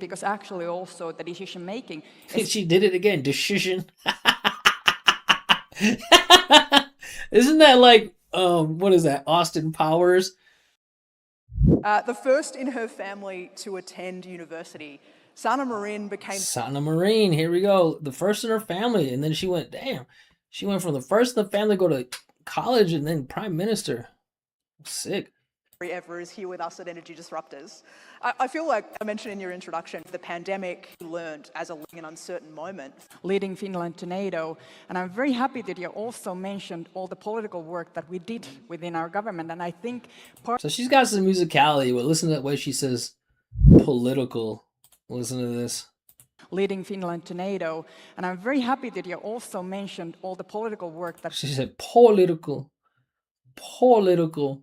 because actually also the decision making She did it again. Decision. Isn't that like what is that? Austin Powers? The first in her family to attend university, Sanna Marin became Sanna Marin. Here we go. The first in her family, and then she went. Damn, she went from the first in the family to go to college and then prime minister. Sick. ever is here with us at Energy Disruptors. I feel like I mentioned in your introduction, the pandemic learned as an uncertain moment. leading Finland to NATO. And I'm very happy that you also mentioned all the political work that we did within our government. And I think part So she's got some musicality, but listen to the way she says political. Listen to this. leading Finland to NATO. And I'm very happy that you also mentioned all the political work that She said political. Political.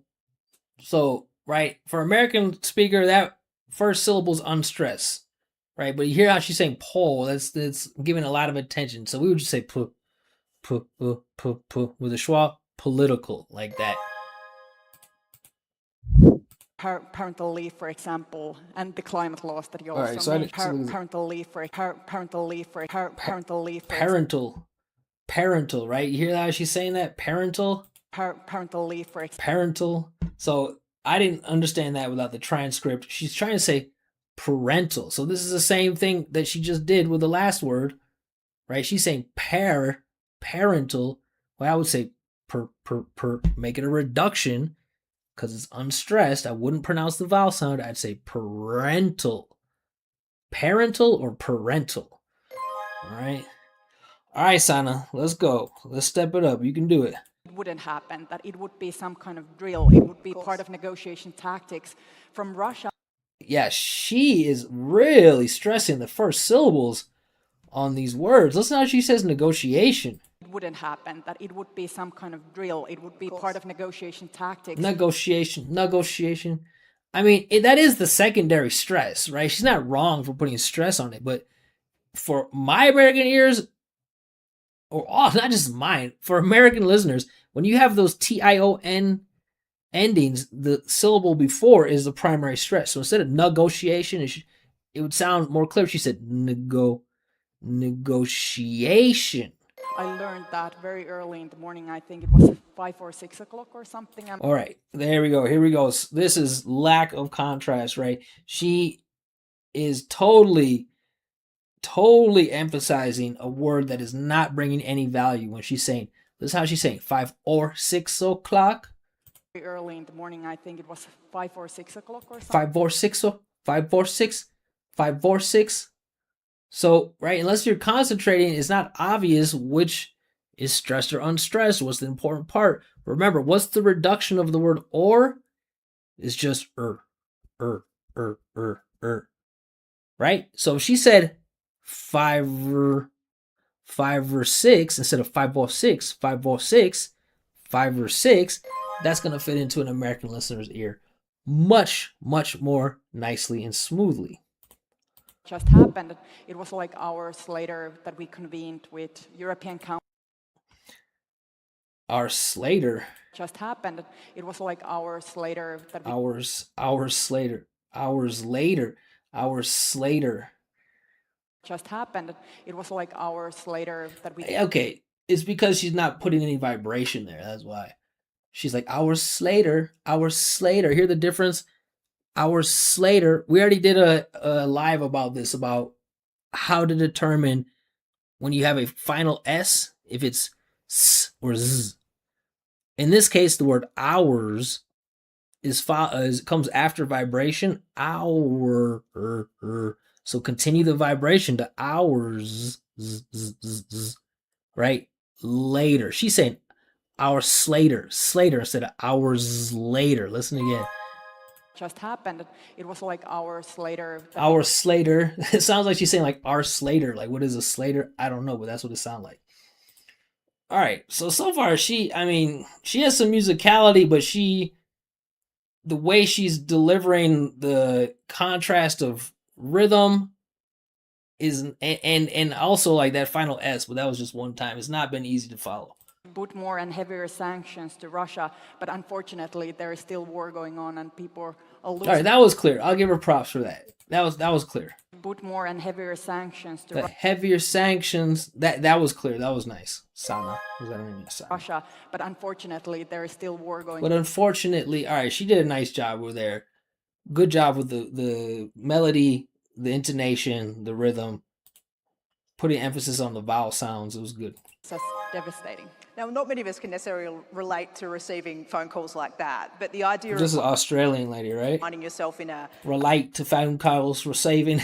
So, right, for American speaker, that first syllable's unstressed, right? But you hear how she's saying pol, that's giving a lot of attention. So we would just say p, with a schwa, political, like that. parental leave, for example, and the climate laws that you also All right, so mentioned. Parental leave for parental leave for parental, right? You hear how she's saying that? Parental? parental leave for Parental. So I didn't understand that without the transcript. She's trying to say parental. So this is the same thing that she just did with the last word, right? She's saying parental. Well, I would say make it a reduction because it's unstressed. I wouldn't pronounce the vowel sound. I'd say parental. Parental or parental. All right. All right, Sanna, let's go. Let's step it up. You can do it. wouldn't happen, that it would be some kind of drill, it would be part of negotiation tactics from Russia. Yeah, she is really stressing the first syllables on these words. Listen how she says negotiation. It wouldn't happen, that it would be some kind of drill, it would be part of negotiation tactics. Negotiation. I mean, that is the secondary stress, right? She's not wrong for putting stress on it, but for my American ears, or not just mine, for American listeners, when you have those TION endings, the syllable before is the primary stress. So instead of negotiation, it would sound more clear. She said negotiation. I learned that very early in the morning. I think it was 5 or 6 o'clock or something. All right, there we go. Here we go. This is lack of contrast, right? She is totally emphasizing a word that is not bringing any value when she's saying, this is how she's saying, 5 or 6 o'clock. Very early in the morning. I think it was 5 or 6 o'clock or something. 5 or 6, 5 or 6, 5 or 6. So, right, unless you're concentrating, it's not obvious which is stressed or unstressed. What's the important part? Remember, what's the reduction of the word or? It's just right? So if she said 5 or 6 instead of 5 or 6, 5 or 6, 5 or 6, that's going to fit into an American listener's ear much more nicely and smoothly. Just happened. It was like hours later that we convened with European Council. Hours later. Just happened. It was like hours later that we Hours later. Just happened. It was like hours later that we Okay, it's because she's not putting any vibration there. That's why. She's like hours later. Hear the difference? Hours later. We already did a live about this, about how to determine when you have a final S, if it's S or Z. In this case, the word hours comes after vibration. Hour. So continue the vibration to hours. Right? Later. She's saying hours later instead of hours later. Listen again. just happened. It was like hours later. Hours later. It sounds like she's saying like our Slater. Like, what is a Slater? I don't know, but that's what it sounds like. All right. So far, she has some musicality, but the way she's delivering the contrast of rhythm is, and also like that final S, but that was just one time. It's not been easy to follow. put more and heavier sanctions to Russia, but unfortunately there is still war going on and people are losing. All right, that was clear. I'll give her props for that. That was clear. Put more and heavier sanctions to The heavier sanctions, that was clear. That was nice. Sanna. Was that her name? Sanna. Russia, but unfortunately there is still war going But on. unfortunately, all right, she did a nice job over there. Good job with the melody, the intonation, the rhythm, putting emphasis on the vowel sounds. It was good. That's devastating. Now, not many of us can necessarily relate to receiving phone calls like that, but the idea This is of an Australian lady, right? finding yourself in a Relate to phone calls receiving.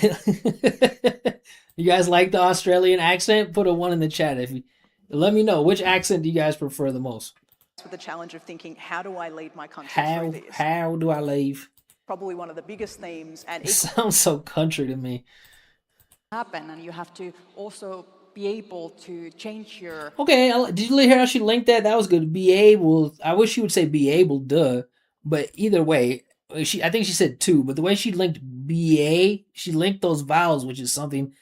You guys like the Australian accent? Put a 1 in the chat. If you let me know, which accent do you guys prefer the most? with the challenge of thinking, how do I lead my country How through this? how do I leave? Probably one of the biggest themes, and It sounds so country to me. Happen, and you have to also be able to change your Okay, did you hear how she linked that? That was good. Be able. I wish she would say be able, duh. But either way, I think she said two. But the way she linked BA, she linked those vowels, which is something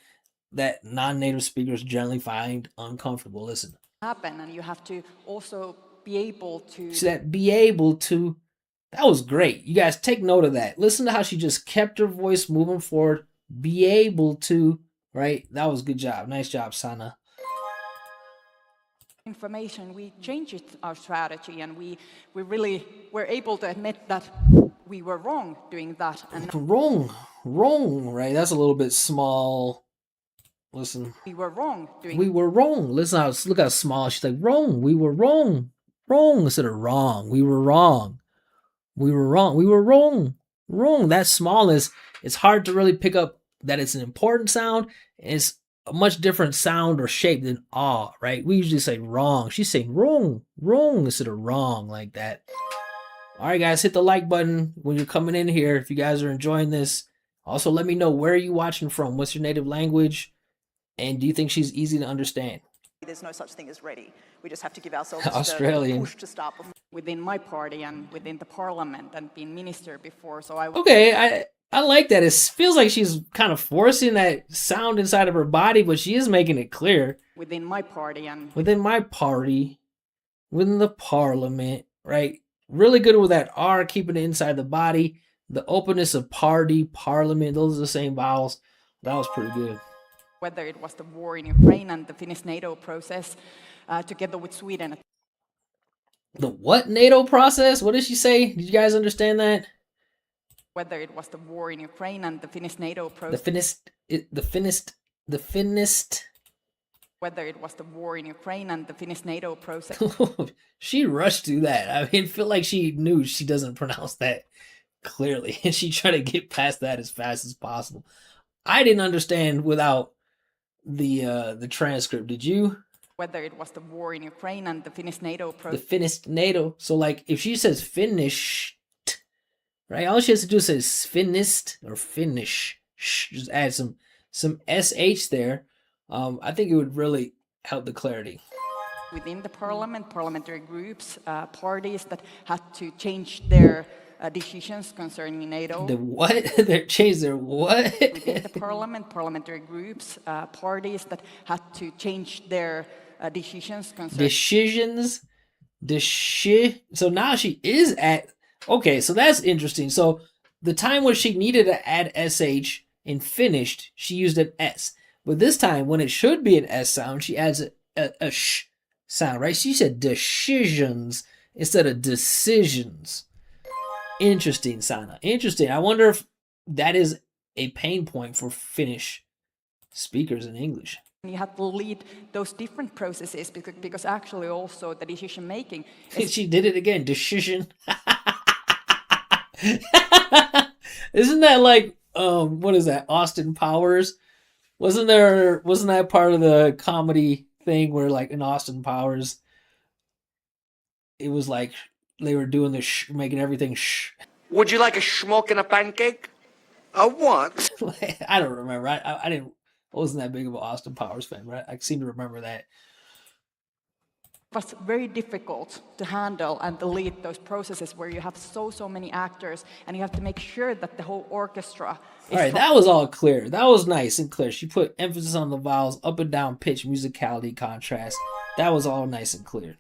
that non-native speakers generally find uncomfortable. Listen. happen, and you have to also be able to So that be able to, that was great. You guys take note of that. Listen to how she just kept her voice moving forward. Be able to, right? That was good job. Nice job, Sanna. information, we changed our strategy, and we really were able to admit that we were wrong doing that, and Wrong, right? That's a little bit small. Listen, we were wrong doing we were wrong. Listen, look how small. She's like, wrong. We were wrong. Wrong instead of wrong. We were wrong. We were wrong. We were wrong. Wrong. That smallness, it's hard to really pick up that it's an important sound. It's a much different sound or shape than ah, right? We usually say wrong. She's saying wrong, wrong instead of wrong like that. All right, guys, hit the like button when you're coming in here if you guys are enjoying this. Also, let me know, where are you watching from? What's your native language? And do you think she's easy to understand? there's no such thing as ready. We just have to give ourselves Australian. the push to start before. within my party and within the parliament and being minister before. So I Okay, I like that. It feels like she's kind of forcing that sound inside of her body, but she is making it clear. within my party and Within my party, within the parliament, right? Really good with that R, keeping it inside the body. The openness of party, parliament, those are the same vowels. That was pretty good. whether it was the war in Ukraine and the Finnish NATO process together with Sweden. The what NATO process? What did she say? Did you guys understand that? Whether it was the war in Ukraine and the Finnish NATO The process. Finnist. Whether it was the war in Ukraine and the Finnish NATO process. She rushed through that. I mean, I feel like she knew she doesn't pronounce that clearly, and she tried to get past that as fast as possible. I didn't understand without the transcript. Did you? Whether it was the war in Ukraine and the Finnish NATO The process. Finnish NATO. So like, if she says finished, right? All she has to do is say finished or finish. Just add some sh there. I think it would really help the clarity. Within the parliament, parliamentary groups, parties that had to change their decisions concerning NATO. The what? They changed their what? Within the parliament, parliamentary groups, parties that had to change their decisions concerning So now she is at, okay, so that's interesting. So the time when she needed to add sh in finished, she used an s. But this time, when it should be an s sound, she adds a sh sound, right? She said decisions instead of decisions. Interesting, Sanna. Interesting. I wonder if that is a pain point for Finnish speakers in English. you have to lead those different processes because actually also the decision making She did it again. Decision. Isn't that like what is that? Austin Powers? Wasn't that part of the comedy thing where like in Austin Powers it was like they were doing the making everything Would you like a schmuck and a pancake? A what? I don't remember. I wasn't that big of an Austin Powers fan, but I seem to remember that. was very difficult to handle and to lead those processes where you have so many actors and you have to make sure that the whole orchestra is All right, that was all clear. That was nice and clear. She put emphasis on the vowels, up and down pitch, musicality, contrast. That was all nice and clear.